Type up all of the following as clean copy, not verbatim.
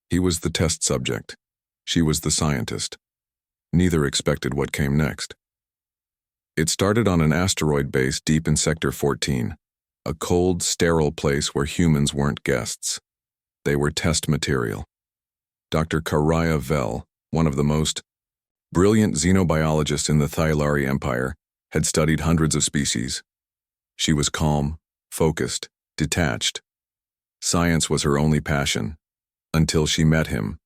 He was the test subject. She was the scientist. Neither expected what came next. It started on an asteroid base deep in Sector 14, a cold, sterile place where humans weren't guests. They were test material. Dr. Karaya Vel, one of the most brilliant xenobiologists in the Thylari Empire, had studied hundreds of species. She was calm, focused, detached. Science was her only passion, until she met him.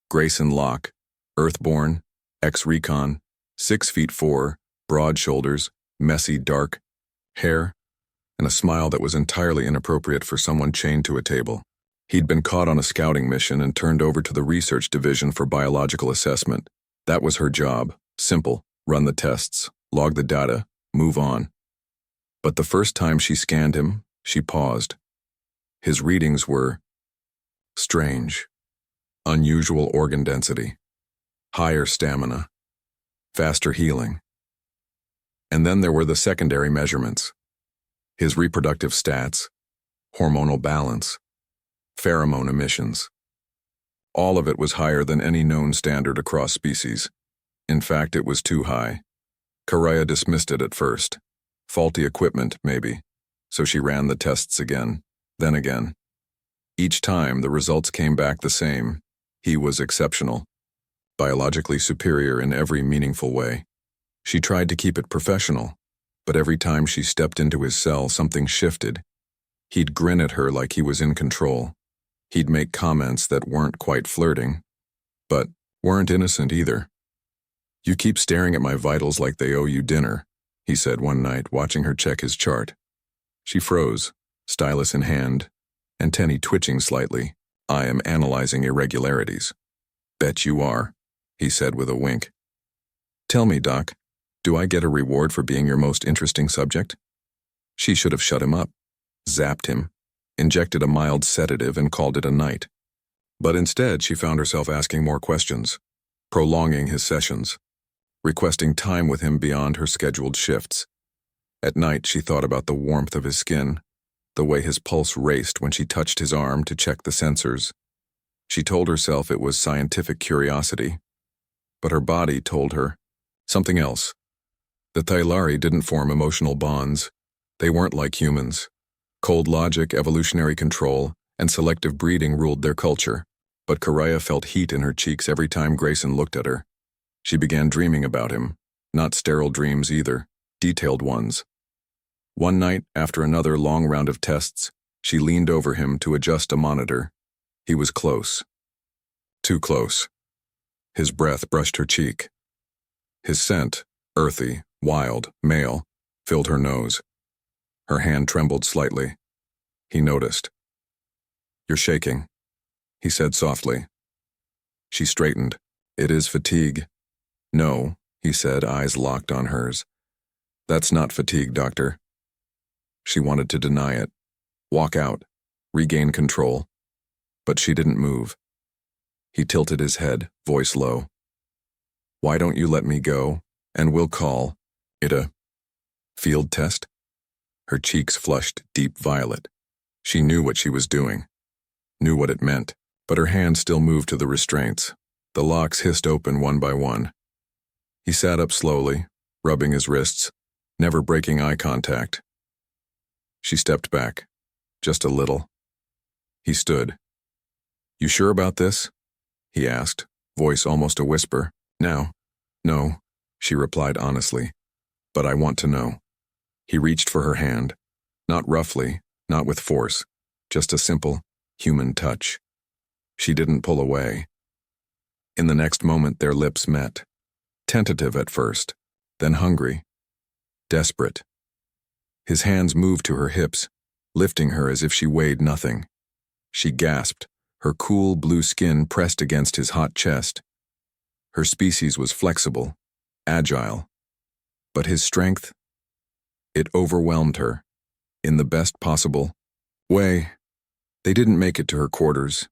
Grayson Locke, Earthborn, ex-recon, 6'4", broad shoulders, messy dark hair, and a smile that was entirely inappropriate for someone chained to a table. He'd been caught on a scouting mission and turned over to the research division for biological assessment. That was her job. Simple. Run the tests, log the data, move on. But the first time she scanned him, she paused. His readings were strange. Unusual organ density. Higher stamina. Faster healing. And then there were the secondary measurements. His reproductive stats, hormonal balance, pheromone emissions. All of it was higher than any known standard across species. In fact, it was too high. Karaya dismissed it at first. Faulty equipment, maybe. So she ran the tests again, then again. Each time, the results came back the same. He was exceptional. Biologically superior in every meaningful way. She tried to keep it professional, but every time she stepped into his cell, something shifted. He'd grin at her like he was in control. He'd make comments that weren't quite flirting, but weren't innocent either. "You keep staring at my vitals like they owe you dinner," he said one night, watching her check his chart. She froze, stylus in hand, antennae twitching slightly. "I am analyzing irregularities." "Bet you are," he said with a wink. "Tell me, Doc, do I get a reward for being your most interesting subject?" She should have shut him up, zapped him, injected a mild sedative and called it a night. But instead, she found herself asking more questions, prolonging his sessions, requesting time with him beyond her scheduled shifts. At night, she thought about the warmth of his skin, the way his pulse raced when she touched his arm to check the sensors. She told herself it was scientific curiosity, but her body told her something else. The Thylari didn't form emotional bonds. They weren't like humans. Cold logic, evolutionary control, and selective breeding ruled their culture. But Karaya felt heat in her cheeks every time Grayson looked at her. She began dreaming about him. Not sterile dreams either, detailed ones. One night, after another long round of tests, she leaned over him to adjust a monitor. He was close. Too close. His breath brushed her cheek. His scent, earthy, wild, male, filled her nose. Her hand trembled slightly. He noticed. "You're shaking," he said softly. She straightened. "It is fatigue." "No," he said, eyes locked on hers. "That's not fatigue, doctor." She wanted to deny it, walk out, regain control. But she didn't move. He tilted his head, voice low. "Why don't you let me go, and we'll call it a field test?" Her cheeks flushed deep violet. She knew what she was doing, knew what it meant, but her hand still moved to the restraints. The locks hissed open one by one. He sat up slowly, rubbing his wrists, never breaking eye contact. She stepped back, just a little. He stood. "You sure about this?" he asked, voice almost a whisper. "Now?" "No," she replied honestly. "But I want to know." He reached for her hand, not roughly, not with force, just a simple, human touch. She didn't pull away. In the next moment, their lips met. Tentative at first, then hungry, desperate. His hands moved to her hips, lifting her as if she weighed nothing. She gasped, her cool blue skin pressed against his hot chest. Her species was flexible, agile, but his strength, it overwhelmed her, in the best possible way. They didn't make it to her quarters.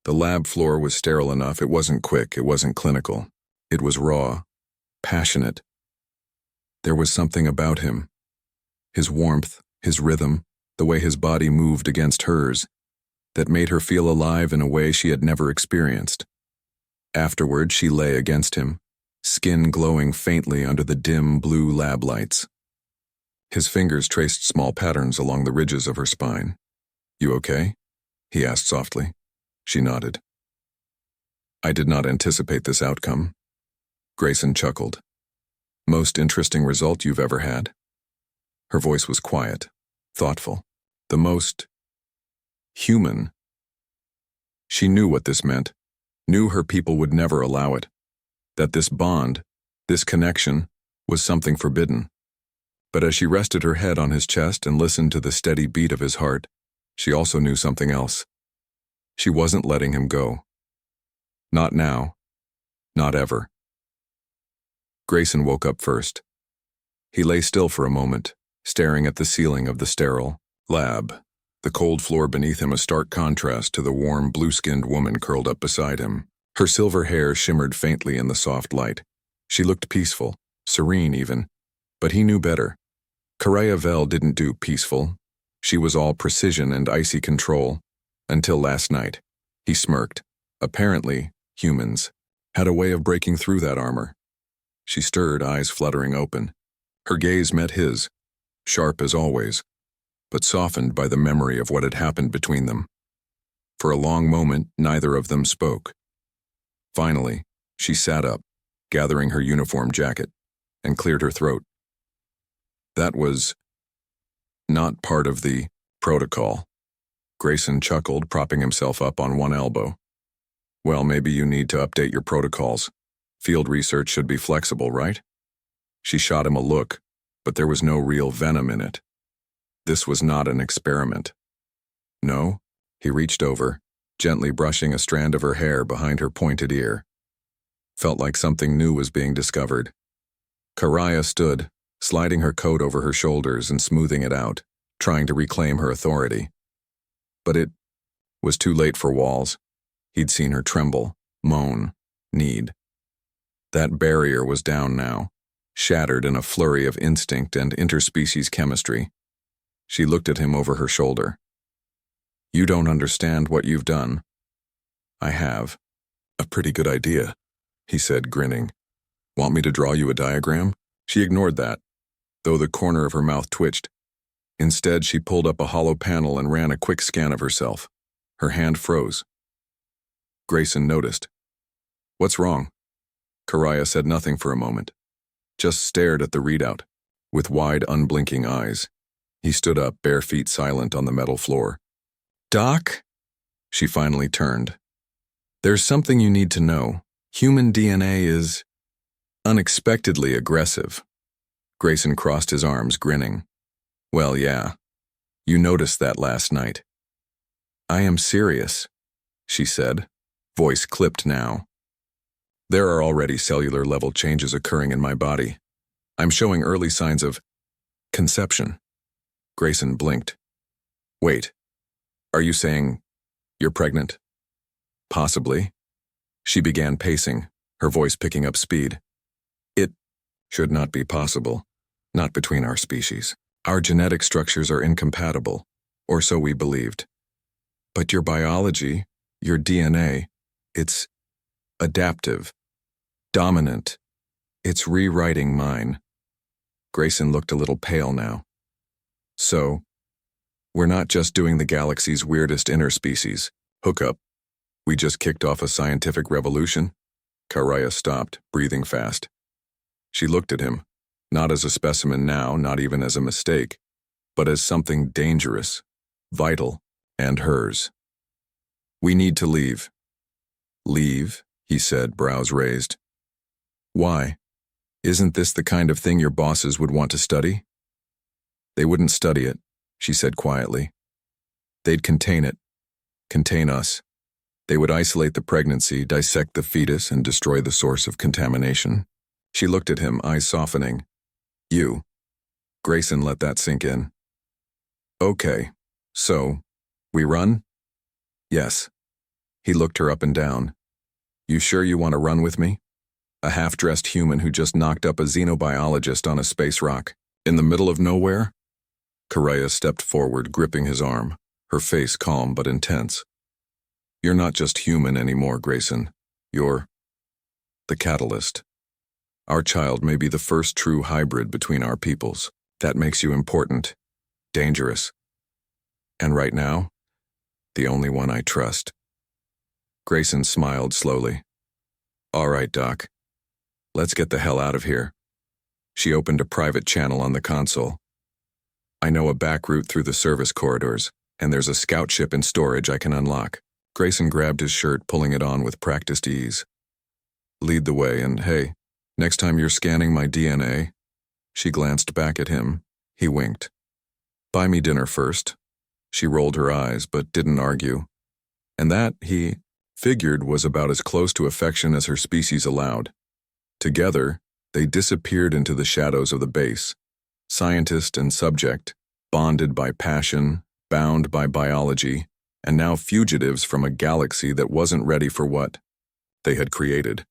The lab floor was sterile enough. It wasn't quick, it wasn't clinical. It was raw, passionate. There was something about him. His warmth, his rhythm, the way his body moved against hers. that made her feel alive in a way she had never experienced. Afterward, she lay against him, skin glowing faintly under the dim blue lab lights. His fingers traced small patterns along the ridges of her spine. "You okay?" he asked softly. She nodded. "I did not anticipate this outcome." Grayson chuckled. "Most interesting result you've ever had?" Her voice was quiet, thoughtful. "The most human." She knew what this meant, knew her people would never allow it, that this bond, this connection, was something forbidden. But as she rested her head on his chest and listened to the steady beat of his heart, she also knew something else. She wasn't letting him go. Not now. Not ever. Grayson woke up first. He lay still for a moment, staring at the ceiling of the sterile lab, the cold floor beneath him a stark contrast to the warm, blue-skinned woman curled up beside him. Her silver hair shimmered faintly in the soft light. She looked peaceful, serene even, but he knew better. Karaya Vel didn't do peaceful. She was all precision and icy control. Until last night. He smirked. Apparently, humans had a way of breaking through that armor. She stirred, eyes fluttering open. Her gaze met his, sharp as always, but softened by the memory of what had happened between them. For a long moment, neither of them spoke. Finally, she sat up, gathering her uniform jacket, and cleared her throat. "That was not part of the protocol." Grayson chuckled, propping himself up on one elbow. "Well, maybe you need to update your protocols. Field research should be flexible, right?" She shot him a look, but there was no real venom in it. This was not an experiment. "No?" He reached over, gently brushing a strand of her hair behind her pointed ear. Felt like something new was being discovered. Karaya stood, sliding her coat over her shoulders and smoothing it out, trying to reclaim her authority. But it was too late for Walls. He'd seen her tremble, moan, need. That barrier was down now, shattered in a flurry of instinct and interspecies chemistry. She looked at him over her shoulder. "You don't understand what you've done." "I have." "A pretty good idea," he said, grinning. "Want me to draw you a diagram?" She ignored that, though the corner of her mouth twitched. Instead, she pulled up a hollow panel and ran a quick scan of herself. Her hand froze. Grayson noticed. "What's wrong?" Karaya said nothing for a moment, just stared at the readout, with wide, unblinking eyes. He stood up, bare feet silent on the metal floor. "Doc?" She finally turned. "There's something you need to know. Human DNA is unexpectedly aggressive." Grayson crossed his arms, grinning. "Well, yeah. You noticed that last night." "I am serious," she said, voice clipped now. "There are already cellular-level changes occurring in my body. I'm showing early signs of conception." Grayson blinked. "Wait, are you saying you're pregnant?" "Possibly." She began pacing, her voice picking up speed. "It should not be possible, not between our species. Our genetic structures are incompatible, or so we believed. But your biology, your DNA, it's adaptive, dominant. It's rewriting mine." Grayson looked a little pale now. "So, we're not just doing the galaxy's weirdest interspecies hookup. We just kicked off a scientific revolution?" Karaya stopped, breathing fast. She looked at him, not as a specimen now, not even as a mistake, but as something dangerous, vital, and hers. "We need to leave." "Leave?" he said, brows raised. "Why? Isn't this the kind of thing your bosses would want to study?" "They wouldn't study it," she said quietly. "They'd contain it, contain us. They would isolate the pregnancy, dissect the fetus, and destroy the source of contamination." She looked at him, eyes softening. "You." Grayson let that sink in. "Okay, so, we run?" "Yes." He looked her up and down. "You sure you want to run with me? A half-dressed human who just knocked up a xenobiologist on a space rock, in the middle of nowhere?" Karaya stepped forward, gripping his arm, her face calm but intense. You're not just human anymore, Grayson. You're the catalyst. Our child may be the first true hybrid between our peoples. That makes you important, dangerous, and right now, the only one I trust. Grayson smiled slowly. All right, Doc. Let's get the hell out of here. She opened a private channel on the console. I know a back route through the service corridors, and there's a scout ship in storage I can unlock. Grayson grabbed his shirt, pulling it on with practiced ease. Lead the way, and hey, next time you're scanning my DNA. She glanced back at him. He winked. Buy me dinner first. She rolled her eyes, but didn't argue. And that, he figured, was about as close to affection as her species allowed. Together, they disappeared into the shadows of the base, scientist and subject, bonded by passion, bound by biology, and now fugitives from a galaxy that wasn't ready for what they had created.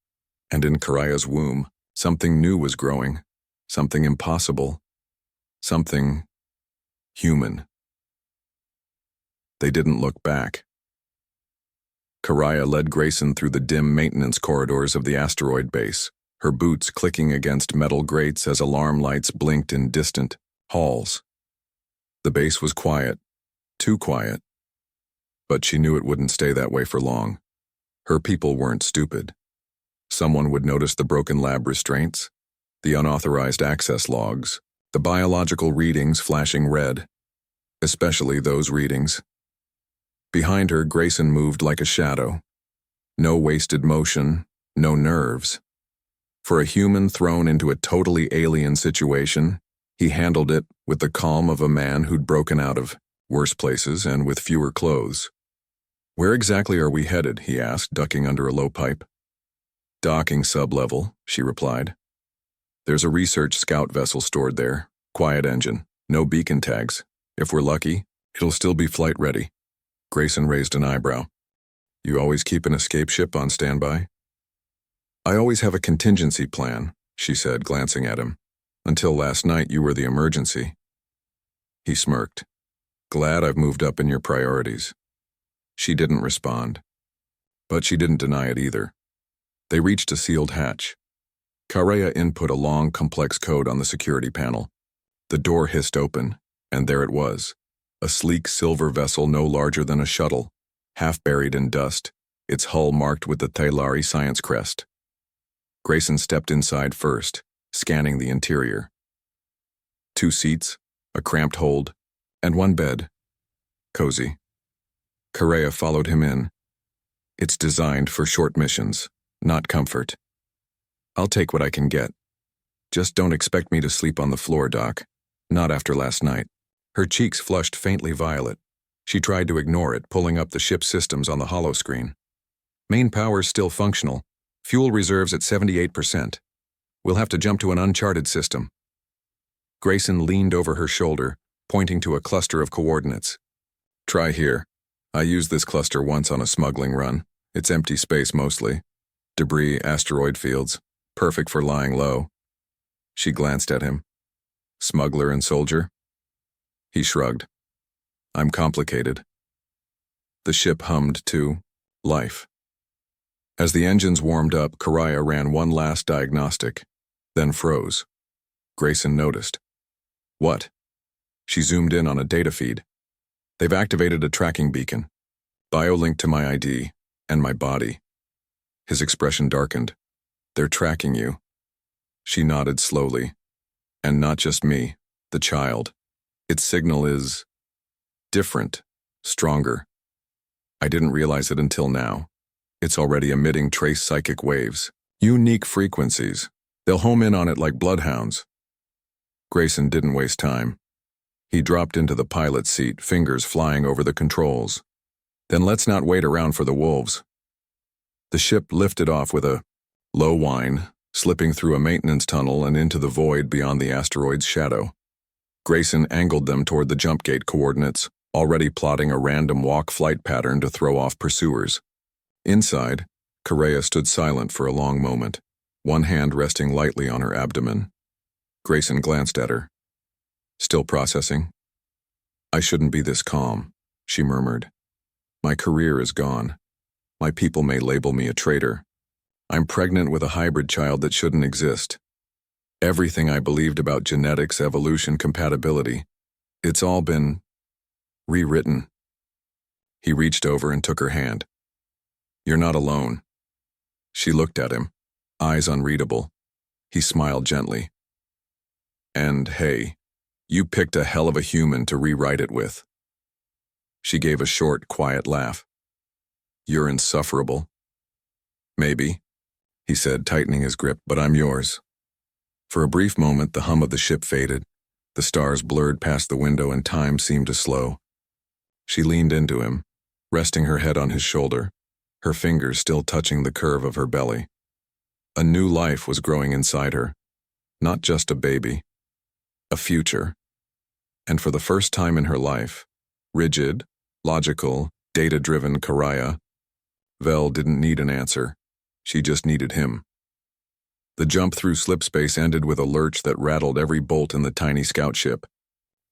And in Karaya's womb, something new was growing, something impossible, something human. They didn't look back. Karaya led Grayson through the dim maintenance corridors of the asteroid base, her boots clicking against metal grates as alarm lights blinked in distant halls. The base was quiet, too quiet, but she knew it wouldn't stay that way for long. Her people weren't stupid. Someone would notice the broken lab restraints, the unauthorized access logs, the biological readings flashing red, especially those readings. Behind her, Grayson moved like a shadow. No wasted motion, no nerves. For a human thrown into a totally alien situation, he handled it with the calm of a man who'd broken out of worse places and with fewer clothes. Where exactly are we headed? He asked, ducking under a low pipe. Docking sub-level, she replied. There's a research scout vessel stored there, quiet engine, no beacon tags. If we're lucky, it'll still be flight ready. Grayson raised an eyebrow. You always keep an escape ship on standby? I always have a contingency plan, she said, glancing at him. Until last night, you were the emergency. He smirked. Glad I've moved up in your priorities. She didn't respond. But she didn't deny it either. They reached a sealed hatch. Karaya input a long, complex code on the security panel. The door hissed open, and there it was. A sleek silver vessel no larger than a shuttle, half buried in dust, its hull marked with the Thailari science crest. Grayson stepped inside first, scanning the interior. 2 seats, a cramped hold, and 1 bed. Cozy. Karaya followed him in. It's designed for short missions, not comfort. I'll take what I can get. Just don't expect me to sleep on the floor, Doc. Not after last night. Her cheeks flushed faintly violet. She tried to ignore it, pulling up the ship's systems on the holoscreen. Main power's still functional. Fuel reserves at 78%. We'll have to jump to an uncharted system. Grayson leaned over her shoulder, pointing to a cluster of coordinates. Try here. I used this cluster once on a smuggling run. It's empty space mostly. Debris, asteroid fields. Perfect for lying low. She glanced at him. Smuggler and soldier? He shrugged. I'm complicated. The ship hummed to life. As the engines warmed up, Karaya ran one last diagnostic, then froze. Grayson noticed. What? She zoomed in on a data feed. They've activated a tracking beacon. Bio-linked to my ID and my body. His expression darkened. They're tracking you. She nodded slowly. And not just me, the child. Its signal is different, stronger. I didn't realize it until now. It's already emitting trace psychic waves, unique frequencies. They'll home in on it like bloodhounds. Grayson didn't waste time. He dropped into the pilot's seat, fingers flying over the controls. Then let's not wait around for the wolves. The ship lifted off with a low whine, slipping through a maintenance tunnel and into the void beyond the asteroid's shadow. Grayson angled them toward the jump gate coordinates, already plotting a random walk-flight pattern to throw off pursuers. Inside, Karaya stood silent for a long moment, one hand resting lightly on her abdomen. Grayson glanced at her. Still processing? I shouldn't be this calm, she murmured. My career is gone. My people may label me a traitor. I'm pregnant with a hybrid child that shouldn't exist. Everything I believed about genetics, evolution, compatibility, it's all been rewritten. He reached over and took her hand. You're not alone. She looked at him, eyes unreadable. He smiled gently. And hey, you picked a hell of a human to rewrite it with. She gave a short, quiet laugh. You're insufferable. Maybe, he said, tightening his grip, but I'm yours. For a brief moment, the hum of the ship faded. The stars blurred past the window and time seemed to slow. She leaned into him, resting her head on his shoulder, her fingers still touching the curve of her belly. A new life was growing inside her, not just a baby, a future. And for the first time in her life, rigid, logical, data-driven Karaya, Vel didn't need an answer. She just needed him. The jump through slipspace ended with a lurch that rattled every bolt in the tiny scout ship.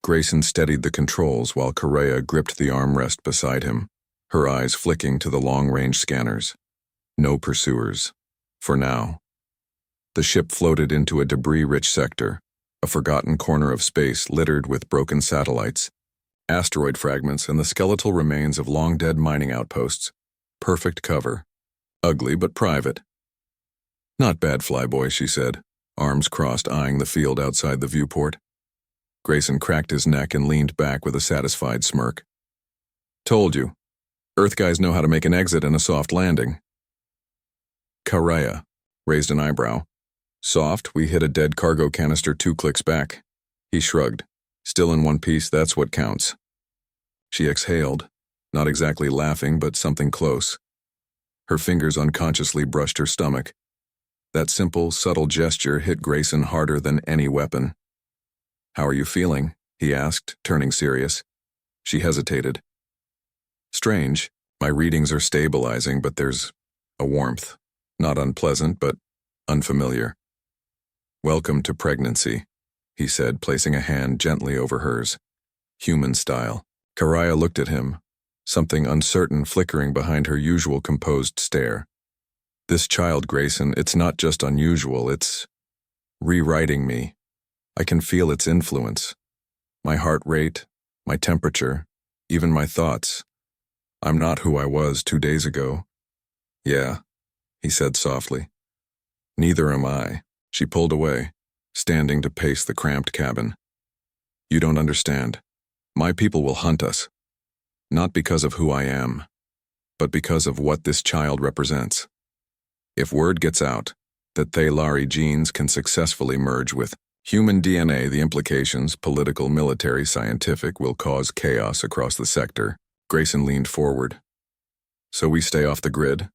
Grayson steadied the controls while Karaya gripped the armrest beside him, her eyes flicking to the long-range scanners. No pursuers. For now. The ship floated into a debris-rich sector, a forgotten corner of space littered with broken satellites, asteroid fragments, and the skeletal remains of long-dead mining outposts. Perfect cover. Ugly but private. Not bad, flyboy, she said, arms crossed, eyeing the field outside the viewport. Grayson cracked his neck and leaned back with a satisfied smirk. Told you. Earth guys know how to make an exit and a soft landing. Karaya raised an eyebrow. Soft, we hit a dead cargo canister 2 clicks back. He shrugged. Still in one piece, that's what counts. She exhaled, not exactly laughing, but something close. Her fingers unconsciously brushed her stomach. That simple, subtle gesture hit Grayson harder than any weapon. How are you feeling? He asked, turning serious. She hesitated. Strange. My readings are stabilizing, but there's a warmth. Not unpleasant, but unfamiliar. Welcome to pregnancy, he said, placing a hand gently over hers. Human style. Karaya looked at him, something uncertain flickering behind her usual composed stare. This child, Grayson, it's not just unusual, it's rewriting me. I can feel its influence. My heart rate, my temperature, even my thoughts. I'm not who I was 2 days ago. Yeah, he said softly. Neither am I. She pulled away, standing to pace the cramped cabin. You don't understand. My people will hunt us. Not because of who I am, but because of what this child represents. If word gets out that Thailari genes can successfully merge with human DNA, the implications, political, military, scientific, will cause chaos across the sector. Grayson leaned forward. So we stay off the grid?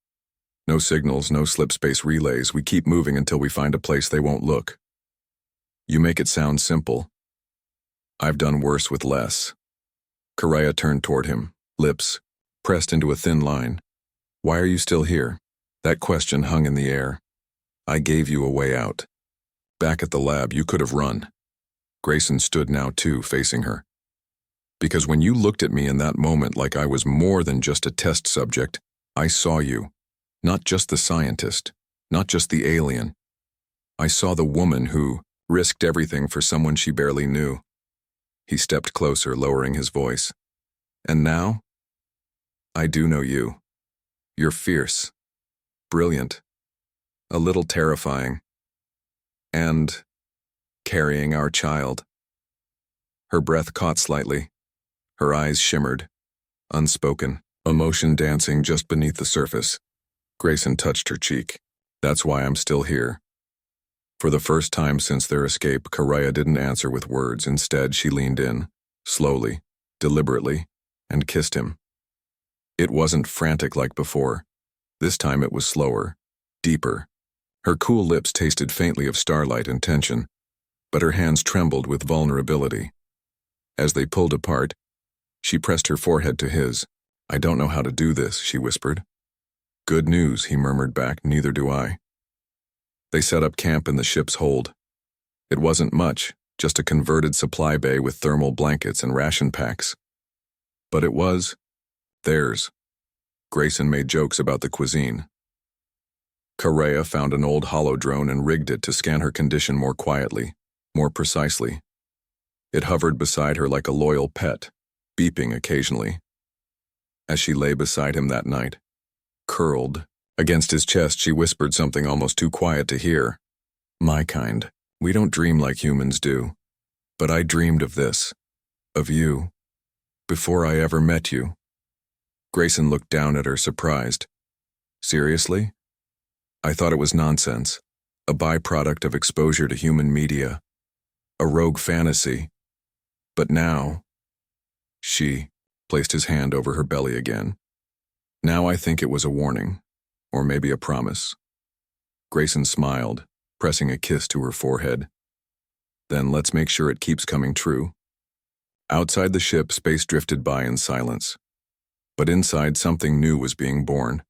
No signals, no slipspace relays. We keep moving until we find a place they won't look. You make it sound simple. I've done worse with less. Karaya turned toward him, lips pressed into a thin line. Why are you still here? That question hung in the air. I gave you a way out. Back at the lab, you could have run. Grayson stood now too, facing her. Because when you looked at me in that moment like I was more than just a test subject, I saw you. Not just the scientist, not just the alien. I saw the woman who risked everything for someone she barely knew. He stepped closer, lowering his voice. And now? I do know you. You're fierce. Brilliant. A little terrifying. And carrying our child. Her breath caught slightly. Her eyes shimmered, unspoken, emotion dancing just beneath the surface. Grayson touched her cheek. That's why I'm still here. For the first time since their escape, Karaya didn't answer with words. Instead, she leaned in, slowly, deliberately, and kissed him. It wasn't frantic like before. This time it was slower, deeper. Her cool lips tasted faintly of starlight and tension, but her hands trembled with vulnerability. As they pulled apart, she pressed her forehead to his. I don't know how to do this, she whispered. Good news, he murmured back, neither do I. They set up camp in the ship's hold. It wasn't much, just a converted supply bay with thermal blankets and ration packs. But it was theirs. Grayson made jokes about the cuisine. Correa found an old holodrone and rigged it to scan her condition more quietly, more precisely. It hovered beside her like a loyal pet, beeping occasionally. As she lay beside him that night, curled against his chest, she whispered something almost too quiet to hear. "My kind, we don't dream like humans do. But I dreamed of this, of you, before I ever met you." Grayson looked down at her, surprised. "Seriously? I thought it was nonsense, a byproduct of exposure to human media, a rogue fantasy. But now..." She placed his hand over her belly again. "Now I think it was a warning, or maybe a promise." Grayson smiled, pressing a kiss to her forehead. "Then let's make sure it keeps coming true." Outside the ship, space drifted by in silence. But inside, something new was being born.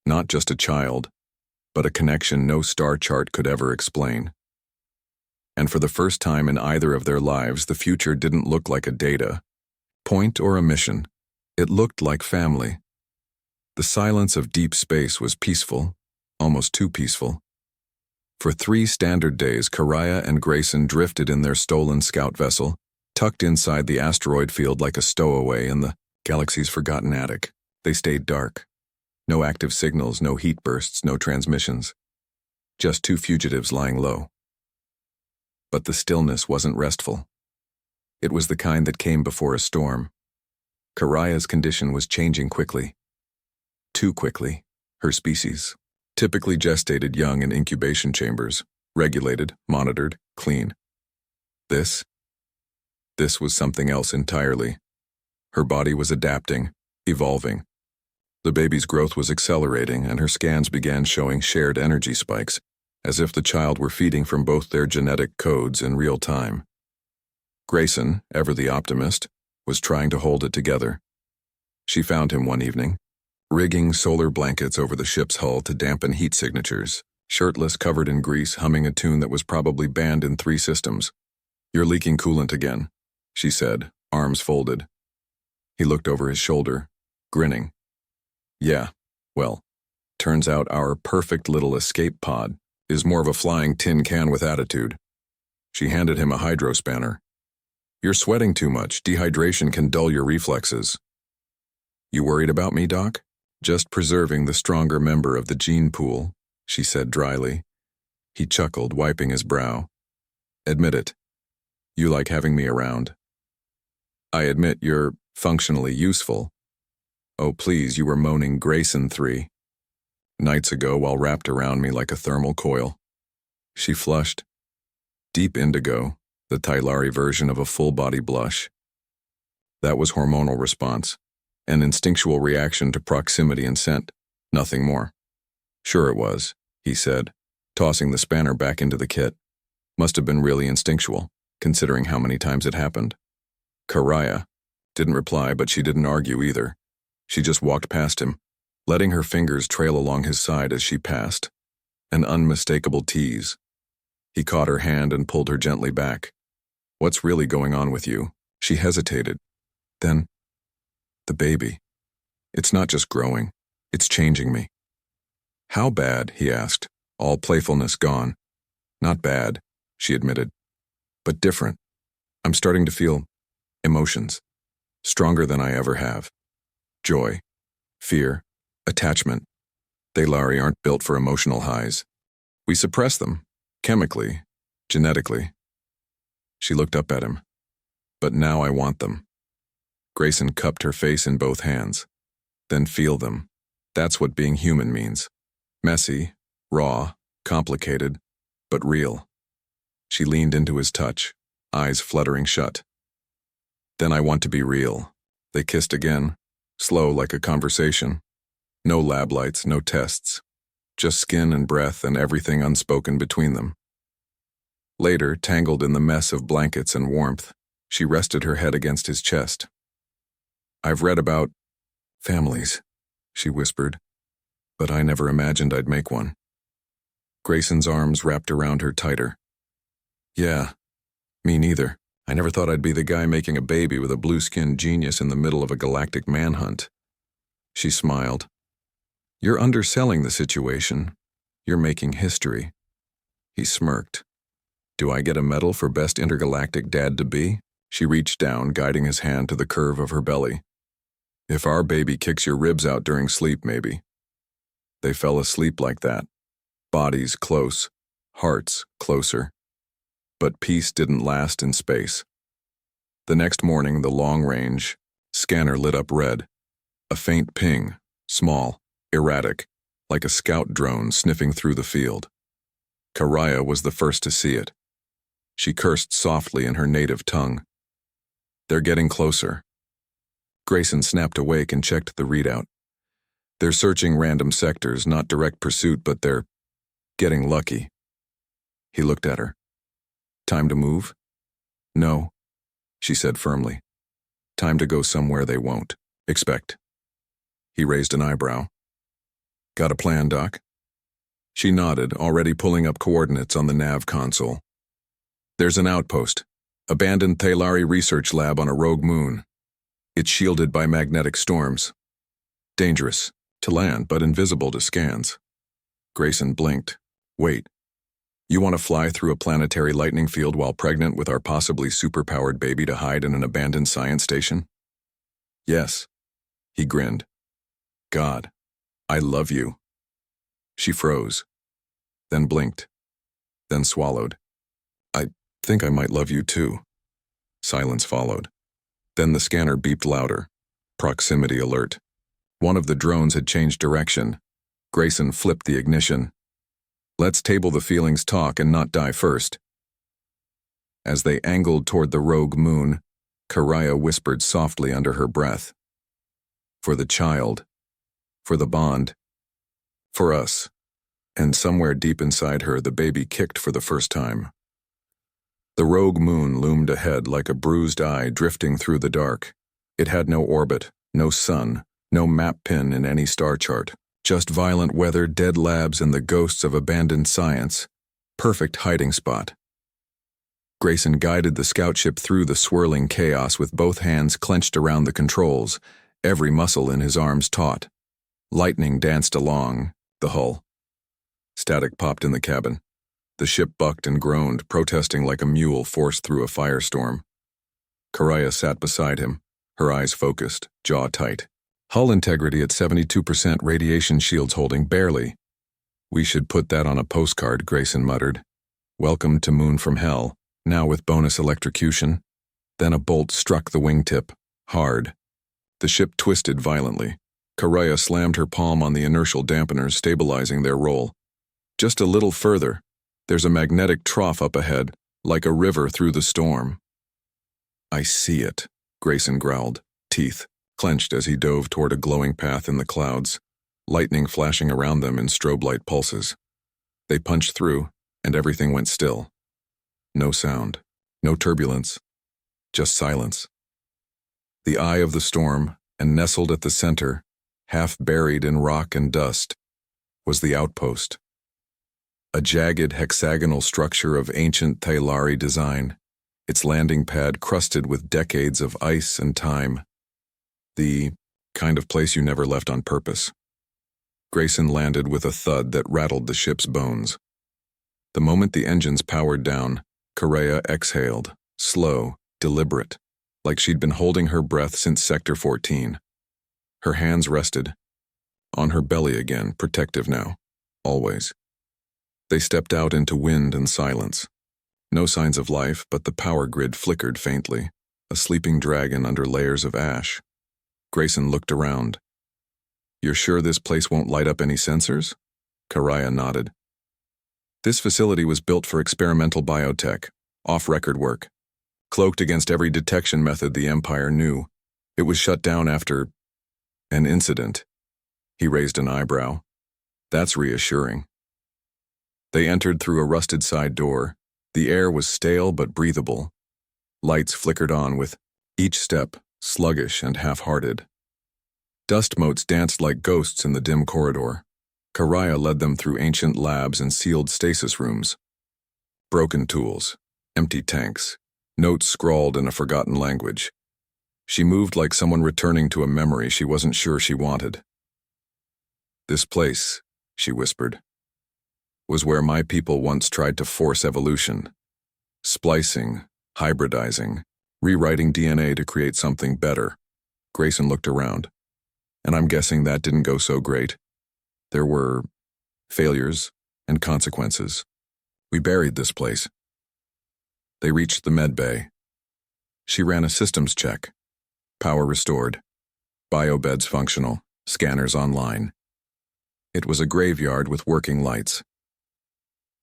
Not just a child, but a connection no star chart could ever explain. And for the first time in either of their lives, the future didn't look like a data point or a mission. It looked like family. The silence of deep space was peaceful, almost too peaceful. For 3 standard days, Correa and Grayson drifted in their stolen scout vessel, tucked inside the asteroid field like a stowaway in the galaxy's forgotten attic. They stayed dark. No active signals, no heat bursts, no transmissions. Just 2 fugitives lying low. But the stillness wasn't restful. It was the kind that came before a storm. Correa's condition was changing quickly. Too quickly. Her species, typically gestated young in incubation chambers, regulated, monitored, clean. This was something else entirely. Her body was adapting, evolving. The baby's growth was accelerating, and her scans began showing shared energy spikes, as if the child were feeding from both their genetic codes in real time. Grayson, ever the optimist, was trying to hold it together. She found him one evening, rigging solar blankets over the ship's hull to dampen heat signatures, shirtless, covered in grease, humming a tune that was probably banned in 3 systems. "You're leaking coolant again," she said, arms folded. He looked over his shoulder, grinning. "Yeah, well, turns out our perfect little escape pod is more of a flying tin can with attitude." She handed him a hydro spanner. "You're sweating too much. Dehydration can dull your reflexes." "You worried about me, Doc?" "Just preserving the stronger member of the gene pool," she said dryly. He chuckled, wiping his brow. "Admit it. You like having me around." "I admit you're functionally useful." "Oh, please, you were moaning Grayson 3 nights ago while wrapped around me like a thermal coil." She flushed. Deep indigo, the Tylari version of a full-body blush. That was hormonal response, an instinctual reaction to proximity and scent, nothing more. "Sure it was," he said, tossing the spanner back into the kit. "Must have been really instinctual, considering how many times it happened." Correa didn't reply, but she didn't argue either. She just walked past him, letting her fingers trail along his side as she passed. An unmistakable tease. He caught her hand and pulled her gently back. "What's really going on with you?" She hesitated. Then, "The baby. It's not just growing, it's changing me." "How bad?" he asked, all playfulness gone. "Not bad," she admitted, "but different. I'm starting to feel emotions, stronger than I ever have. Joy, fear, attachment. They Lari aren't built for emotional highs. We suppress them, chemically, genetically." She looked up at him. "But now I want them." Grayson cupped her face in both hands. "Then feel them. That's what being human means. Messy, raw, complicated, but real." She leaned into his touch, eyes fluttering shut. "Then I want to be real." They kissed again, slow like a conversation. No lab lights, no tests. Just skin and breath and everything unspoken between them. Later, tangled in the mess of blankets and warmth, she rested her head against his chest. "I've read about families," she whispered, "but I never imagined I'd make one." Grayson's arms wrapped around her tighter. "Yeah, me neither. I never thought I'd be the guy making a baby with a blue-skinned genius in the middle of a galactic manhunt." She smiled. You're underselling the situation. You're making history. He smirked. Do I get a medal for best intergalactic dad-to-be? She reached down, guiding his hand to the curve of her belly. If our baby kicks your ribs out during sleep, maybe. They fell asleep like that. Bodies close, hearts closer. But peace didn't last in space. The next morning, the long-range scanner lit up red. A faint ping, small, erratic, like a scout drone sniffing through the field. Karaya was the first to see it. She cursed softly in her native tongue. They're getting closer. Grayson snapped awake and checked the readout. They're searching random sectors, not direct pursuit, but they're getting lucky. He looked at her. Time to move? No, she said firmly. Time to go somewhere they won't expect. He raised an eyebrow. Got a plan, Doc? She nodded, already pulling up coordinates on the nav console. There's an outpost, abandoned Thalari research lab on a rogue moon. It's shielded by magnetic storms. Dangerous to land, but invisible to scans. Grayson blinked. Wait, you want to fly through a planetary lightning field while pregnant with our possibly superpowered baby to hide in an abandoned science station? Yes. He grinned. God, I love you. She froze, then blinked, then swallowed. I think I might love you too. Silence followed. Then the scanner beeped louder. Proximity alert. One of the drones had changed direction. Grayson flipped the ignition. Let's table the feelings talk and not die first. As they angled toward the rogue moon, Karaya whispered softly under her breath. For the child. For the bond. For us. And somewhere deep inside her, the baby kicked for the first time. The rogue moon loomed ahead like a bruised eye drifting through the dark. It had no orbit, no sun, no map pin in any star chart. Just violent weather, dead labs, and the ghosts of abandoned science. Perfect hiding spot. Grayson guided the scout ship through the swirling chaos with both hands clenched around the controls, every muscle in his arms taut. Lightning danced along the hull. Static popped in the cabin. The ship bucked and groaned, protesting like a mule forced through a firestorm. Karaya sat beside him, her eyes focused, jaw tight. Hull integrity at 72%, radiation shields holding barely. We should put that on a postcard, Grayson muttered. Welcome to Moon from Hell, now with bonus electrocution. Then a bolt struck the wingtip, hard. The ship twisted violently. Karaya slammed her palm on the inertial dampeners, stabilizing their roll. Just a little further. There's a magnetic trough up ahead, like a river through the storm. I see it, Grayson growled, teeth clenched as he dove toward a glowing path in the clouds, lightning flashing around them in strobe light pulses. They punched through, and everything went still. No sound, no turbulence, just silence. The eye of the storm, and nestled at the center, half buried in rock and dust, was the outpost. A jagged hexagonal structure of ancient Thalari design, its landing pad crusted with decades of ice and time. The kind of place you never left on purpose. Grayson landed with a thud that rattled the ship's bones. The moment the engines powered down, Karaya exhaled, slow, deliberate, like she'd been holding her breath since Sector 14. Her hands rested. On her belly again, protective now. Always. They stepped out into wind and silence. No signs of life, but the power grid flickered faintly, a sleeping dragon under layers of ash. Grayson looked around. You're sure this place won't light up any sensors? Karaya nodded. This facility was built for experimental biotech, off-record work. Cloaked against every detection method the Empire knew. It was shut down after an incident. He raised an eyebrow. That's reassuring. They entered through a rusted side door. The air was stale but breathable. Lights flickered on with each step sluggish and half-hearted. Dust motes danced like ghosts in the dim corridor. Karaya led them through ancient labs and sealed stasis rooms. Broken tools, empty tanks, notes scrawled in a forgotten language. She moved like someone returning to a memory she wasn't sure she wanted. This place, she whispered, was where my people once tried to force evolution. Splicing, hybridizing, rewriting DNA to create something better. Grayson looked around. And I'm guessing that didn't go so great. There were failures and consequences. We buried this place. They reached the med bay. She ran a systems check. Power restored. Biobeds functional. Scanners online. It was a graveyard with working lights.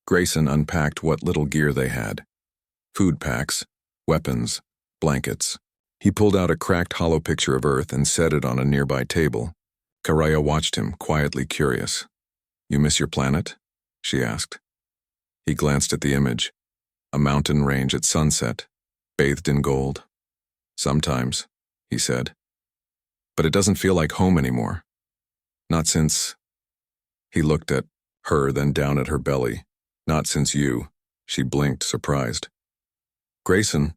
Grayson unpacked what little gear they had. Food packs, weapons, blankets. He pulled out a cracked hollow picture of Earth and set it on a nearby table. Karaya watched him, quietly curious. "You miss your planet?" she asked. He glanced at the image. A mountain range at sunset, bathed in gold. "Sometimes," he said. "But it doesn't feel like home anymore. Not since—" He looked at her, then down at her belly. "Not since you." She blinked, surprised. "Grayson,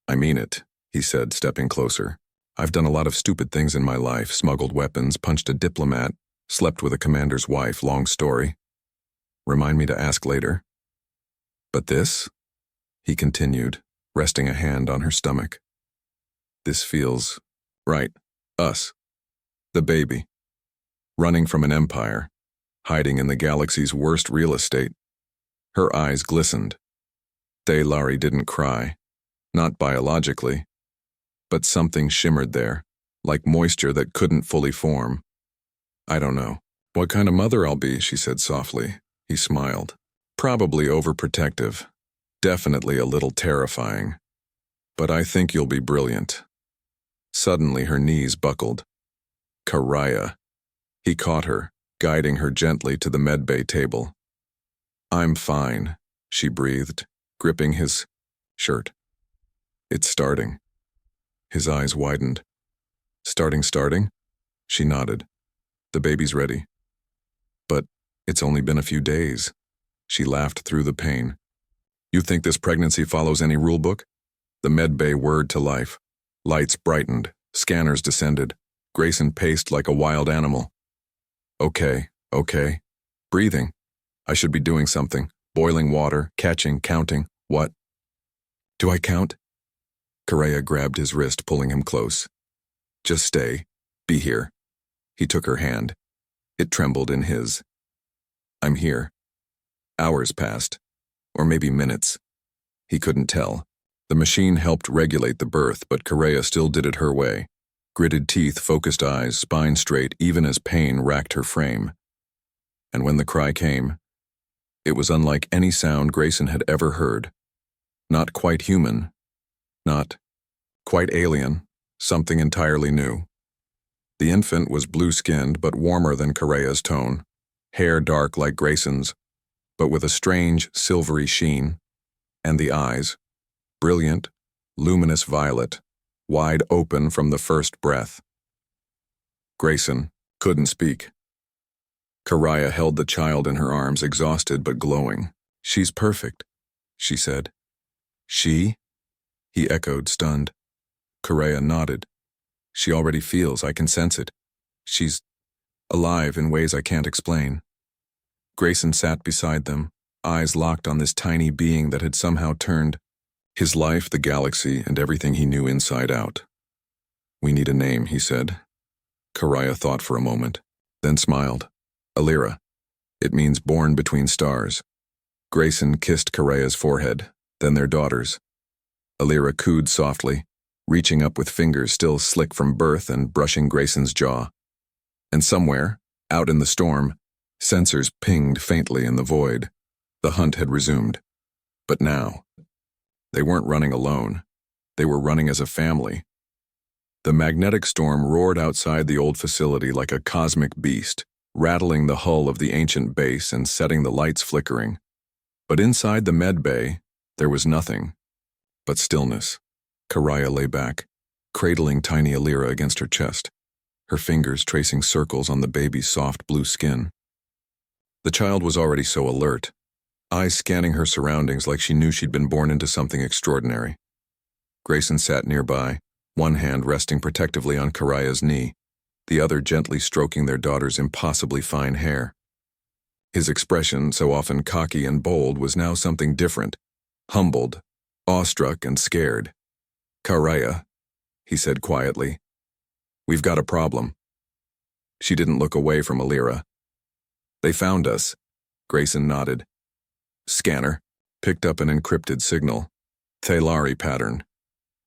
I mean it," he said, stepping closer. "I've done a lot of stupid things in my life, smuggled weapons, punched a diplomat, slept with a commander's wife, long story. Remind me to ask later. But this," he continued, resting a hand on her stomach. "This feels right. Us. The baby. Running from an empire, hiding in the galaxy's worst real estate." Her eyes glistened. Larry didn't cry, not biologically, but something shimmered there, like moisture that couldn't fully form. "I don't know what kind of mother I'll be," she said softly. He smiled. "Probably overprotective, definitely a little terrifying. But I think you'll be brilliant." Suddenly her knees buckled. "Karaya." He caught her, guiding her gently to the medbay table. "I'm fine," she breathed, gripping his shirt. "It's starting." His eyes widened. Starting? She nodded. "The baby's ready." "But it's only been a few days." She laughed through the pain. "You think this pregnancy follows any rulebook?" The medbay whirred to life. Lights brightened. Scanners descended. Grayson paced like a wild animal. Okay. Breathing. I should be doing something. Boiling water, catching, counting. What? Do I count? Karaya grabbed his wrist, pulling him close. "Just stay. Be here." He took her hand. It trembled in his. "I'm here." Hours passed. Or maybe minutes. He couldn't tell. The machine helped regulate the birth, but Karaya still did it her way. Gritted teeth, focused eyes, spine straight, even as pain racked her frame. And when the cry came, it was unlike any sound Grayson had ever heard. Not quite human. Not quite alien. Something entirely new. The infant was blue-skinned but warmer than Karaya's tone. Hair dark like Grayson's, but with a strange, silvery sheen. And the eyes, brilliant, luminous violet, wide open from the first breath. Grayson couldn't speak. Karaya held the child in her arms, exhausted but glowing. "She's perfect," she said. "She?" He echoed, stunned. Karaya nodded. "She already feels, I can sense it. She's alive in ways I can't explain." Grayson sat beside them, eyes locked on this tiny being that had somehow turned his life, the galaxy, and everything he knew inside out. "We need a name," he said. Karaya thought for a moment, then smiled. "Alira. It means born between stars." Grayson kissed Karaya's forehead, then their daughter's. Alira cooed softly, reaching up with fingers still slick from birth and brushing Grayson's jaw. And somewhere, out in the storm, sensors pinged faintly in the void. The hunt had resumed. But now, they weren't running alone. They were running as a family. The magnetic storm roared outside the old facility like a cosmic beast, rattling the hull of the ancient base and setting the lights flickering. But inside the med bay, there was nothing but stillness. Karaya lay back, cradling tiny Alira against her chest, her fingers tracing circles on the baby's soft blue skin. The child was already so alert, eyes scanning her surroundings like she knew she'd been born into something extraordinary. Grayson sat nearby, one hand resting protectively on Karaya's knee. the other gently stroking their daughter's impossibly fine hair. His expression, so often cocky and bold, was now something different, humbled, awestruck and scared. "Karaya," he said quietly, "we've got a problem." She didn't look away from Alira. "They found us," Grayson nodded. Scanner picked up an encrypted signal. Thalari pattern.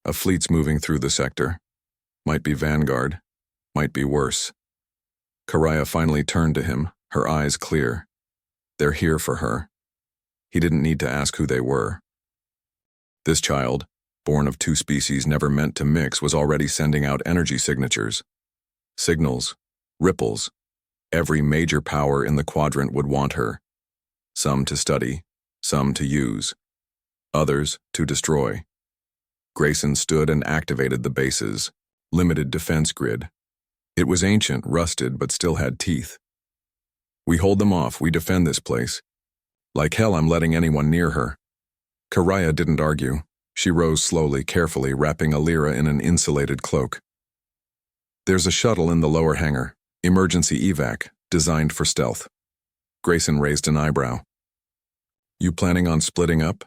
A fleet's moving through the sector. Might be Vanguard. Might be worse. Karaya finally turned to him, her eyes clear. They're here for her. He didn't need to ask who they were. This child, born of two species never meant to mix, was already sending out energy signatures. Signals, ripples. Every major power in the quadrant would want her. Some to study, some to use. Others to destroy. Grayson stood and activated the base's limited defense grid. It was ancient, rusted, but still had teeth. "We hold them off, we defend this place. Like hell I'm letting anyone near her." Karaya didn't argue. She rose slowly, carefully, wrapping Alira in an insulated cloak. "There's a shuttle in the lower hangar, emergency evac, designed for stealth." Grayson raised an eyebrow. "You planning on splitting up?"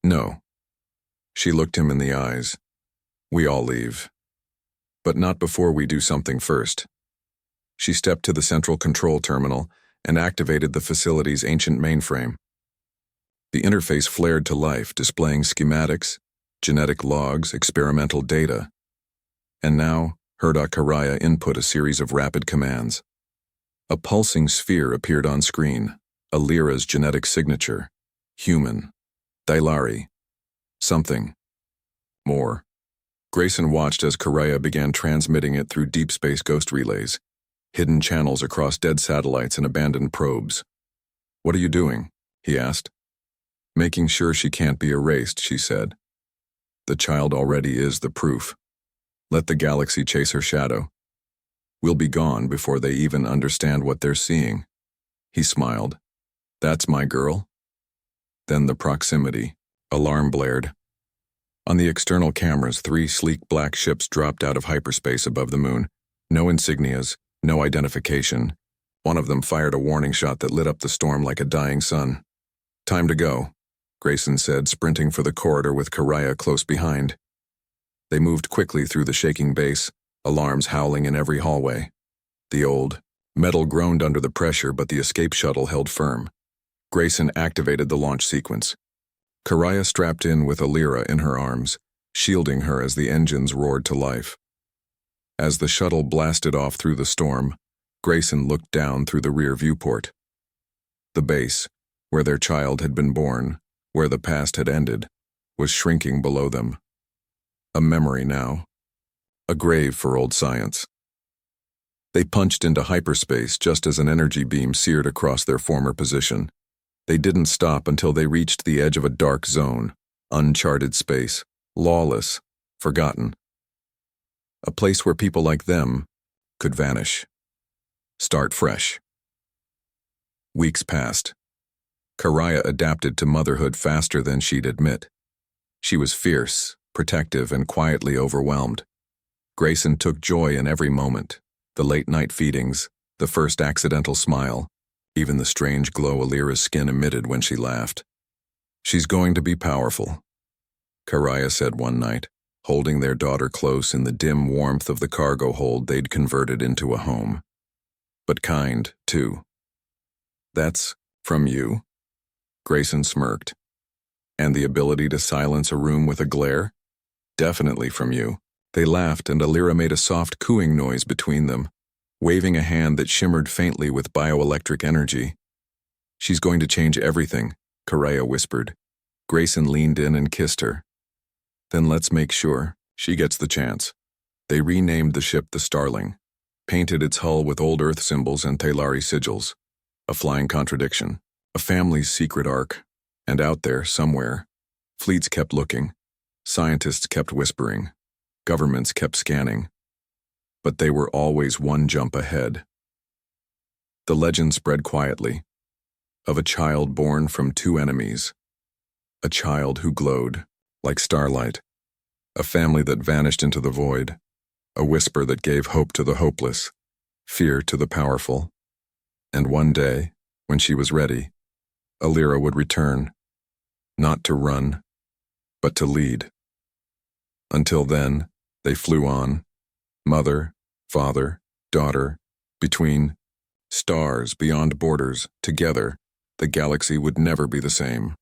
"No." She looked him in the eyes. "We all leave. But not before we do something first." She stepped to the central control terminal and activated the facility's ancient mainframe. The interface flared to life, displaying schematics, genetic logs, experimental data. And now, Karaya input a series of rapid commands. A pulsing sphere appeared on screen, Alira's genetic signature. Human. Thalari. Something. More. Grayson watched as Karaya began transmitting it through deep space ghost relays, hidden channels across dead satellites and abandoned probes. "What are you doing?" he asked. "Making sure she can't be erased," she said. "The child already is the proof. Let the galaxy chase her shadow. We'll be gone before they even understand what they're seeing." He smiled. "That's my girl?" Then the proximity. Alarm blared. On the external cameras, 3 sleek black ships dropped out of hyperspace above the moon. No insignias, no identification. One of them fired a warning shot that lit up the storm like a dying sun. "Time to go," Grayson said, sprinting for the corridor with Karaya close behind. They moved quickly through the shaking base, alarms howling in every hallway. The old metal groaned under the pressure, but the escape shuttle held firm. Grayson activated the launch sequence. Karaya strapped in with Alira in her arms, shielding her as the engines roared to life. As the shuttle blasted off through the storm, Grayson looked down through the rear viewport. The base, where their child had been born, where the past had ended, was shrinking below them. A memory now. A grave for old science. They punched into hyperspace just as an energy beam seared across their former position. They didn't stop until they reached the edge of a dark zone, uncharted space, lawless, forgotten. A place where people like them could vanish. Start fresh. Weeks passed. Karaya adapted to motherhood faster than she'd admit. She was fierce, protective, and quietly overwhelmed. Grayson took joy in every moment, the late-night feedings, the first accidental smile, even the strange glow Alira's skin emitted when she laughed. "She's going to be powerful," Karaya said one night, holding their daughter close in the dim warmth of the cargo hold they'd converted into a home. "But kind, too." "That's from you?" Grayson smirked. "And the ability to silence a room with a glare?" "Definitely from you." They laughed, and Alira made a soft cooing noise between them, waving a hand that shimmered faintly with bioelectric energy. "She's going to change everything," Karaya whispered. Grayson leaned in and kissed her. "Then let's make sure she gets the chance." They renamed the ship the Starling, painted its hull with old Earth symbols and Thalari sigils. A flying contradiction. A family's secret ark. And out there, somewhere, fleets kept looking. Scientists kept whispering. Governments kept scanning. But they were always one jump ahead. The legend spread quietly, of a child born from 2 enemies. A child who glowed, like starlight. A family that vanished into the void. a whisper that gave hope to the hopeless, fear to the powerful. And one day, when she was ready, Alira would return, not to run, but to lead. Until then, they flew on, mother, father, daughter, between stars beyond borders, together. The galaxy would never be the same.